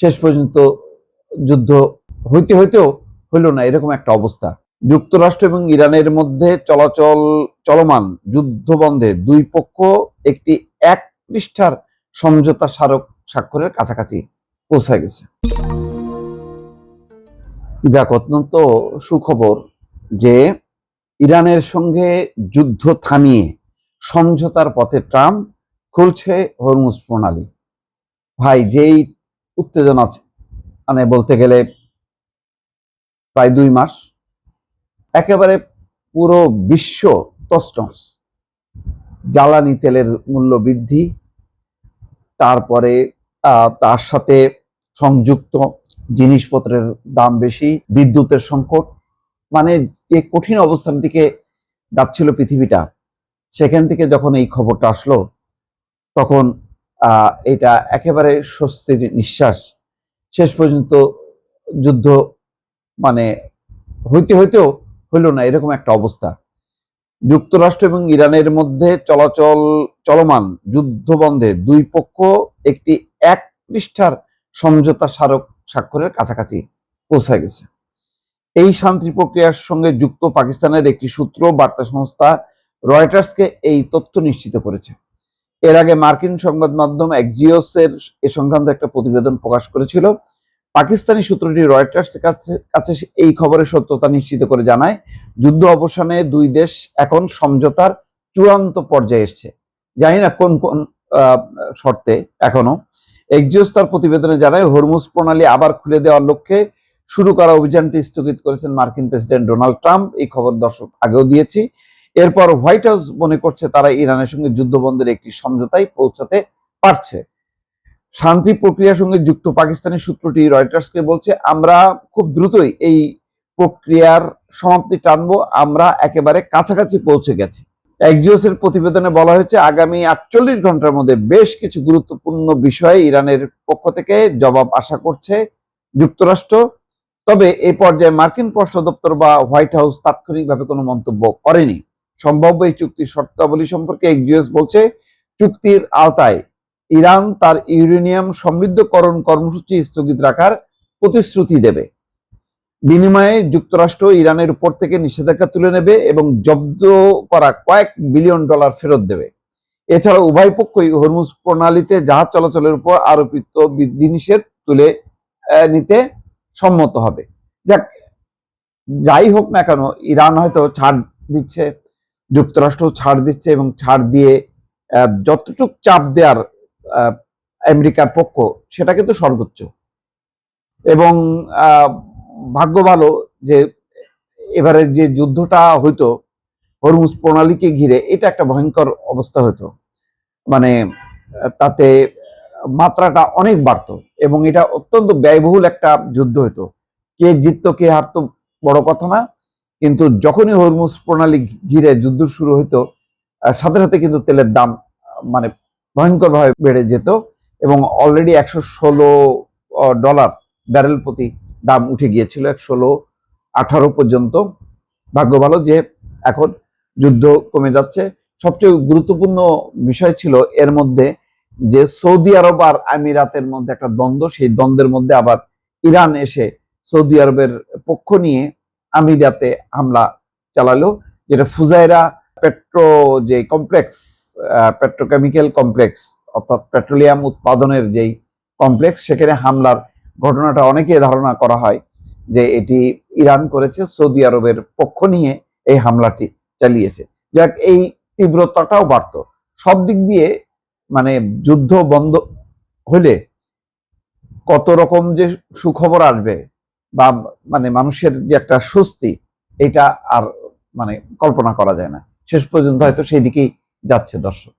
শেষ পর্যন্ত যুদ্ধ হইতে হইতেও হইল না, এরকম একটা অবস্থা। যুক্তরাষ্ট্র এবং ইরানের মধ্যে চলমান যুদ্ধ বন্ধে দুই পক্ষ একটি 1 পৃষ্ঠার সমঝোতা স্মারক স্বাক্ষরের কাছাকাছি পৌঁছে গেছে। যাক, অত্যন্ত সুখবর যে ইরানের সঙ্গে যুদ্ধ থামিয়ে সমঝোতার পথে ট্রাম্প খুলছে হরমুজ প্রণালী। ভাই, যেই উত্তেজনা আছে, মানে বলতে গেলে প্রায় 2 মাস একেবারে পুরো বিশ্ব তছনছ। জ্বালানি তেলের মূল্য বৃদ্ধি, তারপরে তার সাথে সংযুক্ত জিনিসপত্রের দাম বেশি, বিদ্যুতের সংকট, মানে যে কঠিন অবস্থার দিকে যাচ্ছিল পৃথিবীটা, সেখান থেকে যখন এই খবরটা আসলো তখন এটা একেবারে স্বস্তির নিঃশ্বাস। শেষ পর্যন্ত যুদ্ধ মানে হইতে হইতেও হইল না, এরকম একটা অবস্থা। যুক্তরাষ্ট্র এবং ইরানের মধ্যে চলমান যুদ্ধ বন্ধে দুই পক্ষ একটি 1 পৃষ্ঠার সমঝোতা স্মারক স্বাক্ষরের কাছাকাছি পৌঁছে গেছে। এই শান্তি প্রক্রিয়ার সঙ্গে যুক্ত পাকিস্তানের একটি সূত্র বার্তা সংস্থা রয়টার্সকে এই তথ্য নিশ্চিত করেছে। এর আগে মার্কিন সংবাদ মাধ্যম এক্সিওসের এ সংক্রান্ত একটা প্রতিবেদন প্রকাশ করেছিল। পাকিস্তানি সূত্রটি রয়টার্সের কাছে এই খবরের সত্যতা নিশ্চিত করে জানায়, যুদ্ধ অবসানে দুই দেশ এখন সমঝোতার চূড়ান্ত পর্যায়ে এসেছে। জানি না কোন কোন শর্তে এখনো। এক্সিওস তার প্রতিবেদনে জানায়, হরমুজ প্রণালী আবার খুলে দেওয়ার লক্ষ্যে শুরু করা অভিযানটি স্থগিত করেছেন মার্কিন প্রেসিডেন্ট ডোনাল্ড ট্রাম্প। এই খবর দর্শক আগেও দিয়েছি। এরপর হোয়াইট হাউস মনে করছে তারা ইরানের সঙ্গে যুদ্ধবন্ধের একটি সমঝোতায় পৌঁছাতে পারছে। শান্তি প্রক্রিয়ার সঙ্গে যুক্ত পাকিস্তানি সূত্রটি রয়টার্সকে বলছে, আমরা খুব দ্রুতই এই প্রক্রিয়ার সমাপ্তি টানবো, আমরা একেবারে কাছাকাছি পৌঁছে গেছি। এক্সিওসের প্রতিবেদনে বলা হয়েছে, আগামী 48 ঘন্টার মধ্যে বেশ কিছু গুরুত্বপূর্ণ বিষয়ে ইরানের পক্ষ থেকে জবাব আশা করছে যুক্তরাষ্ট্র। তবে এই পর্যায়ে মার্কিন পররাষ্ট্র দপ্তর বা হোয়াইট হাউস তাৎক্ষণিকভাবে কোনো মন্তব্য করেনি। সম্ভাব্য এই চুক্তির শর্তাবলী সম্পর্কে এক্সিওস বলছে, চুক্তির আওতায় ইরান তার ইউরেনিয়াম সমৃদ্ধকরণ কর্মসূচি স্থগিত রাখার প্রতিশ্রুতি দেবে। বিনিময়ে যুক্তরাষ্ট্র ইরানের উপর থেকে নিষেধাজ্ঞা তুলে নেবে এবং জব্দ করা কয়েক বিলিয়ন ডলার ফেরত দেবে। এছাড়া উভয় পক্ষই হরমুজ প্রণালীতে জাহাজ চলাচলের উপর আরোপিত বিধিনিষেধ তুলে নিতে সম্মত হবে। যাই হোক না কেন, ইরান হয়তো ছাড় দিচ্ছে, যুক্তরাষ্ট্র ছাড় দিচ্ছে, এবং ছাড় দিয়ে যতটুক চাপ দেওয়ার আমেরিকার পক্ষ, সেটা কিন্তু সর্বোচ্চ। এবং ভাগ্য ভালো যে এবারে যে যুদ্ধটা হইতো হরমুজ প্রণালীকে ঘিরে, এটা একটা ভয়ঙ্কর অবস্থা হতো, মানে তাতে মাত্রাটা অনেক বাড়তো এবং এটা অত্যন্ত ব্যয়বহুল একটা যুদ্ধ হতো। কে জিততো কে হারতো বড় কথা না, কিন্তু যখনই হরমুজ প্রণালী ঘিরে যুদ্ধ শুরু হইতো, সাথে সাথে কিন্তু তেলের দাম মানে ভয়ঙ্করভাবে বেড়ে যেত এবং অলরেডি $116 ব্যারেল প্রতি দাম উঠে গিয়েছিল, 116-18 পর্যন্ত। ভাগ্য ভালো যে এখন যুদ্ধ কমে যাচ্ছে। সবচেয়ে গুরুত্বপূর্ণ বিষয় ছিল এর মধ্যে যে সৌদি আরব আর আমিরাতের মধ্যে একটা দ্বন্দ্ব, সেই দ্বন্দ্বের মধ্যে আবার ইরান এসে সৌদি আরবের পক্ষ নিয়ে আমিরাতে হামলা চালালো, যেটা ফুজাইরা যে কমপ্লেক্স, পেট্রোকেমিক্যাল কমপ্লেক্স, অর্থাৎ পেট্রোলিয়াম উৎপাদনের যেই কমপ্লেক্স, সেখানে হামলার ঘটনাটা অনেকে ধারণা করা হয় যে এটি ইরান করেছে, সৌদি আরবের পক্ষ নিয়ে এই হামলাটি চালিয়েছে। যাক, এই তীব্রতাটাও বাড়তো। সব দিক দিয়ে মানে যুদ্ধ বন্ধ হলে কত রকম যে সুখবর আসবে বা মানে মানুষের যে একটা স্বস্তি, এটা আর মানে কল্পনা করা যায় না। শেষ পর্যন্ত হয়তো সেই দিকেই যাচ্ছে দর্শক।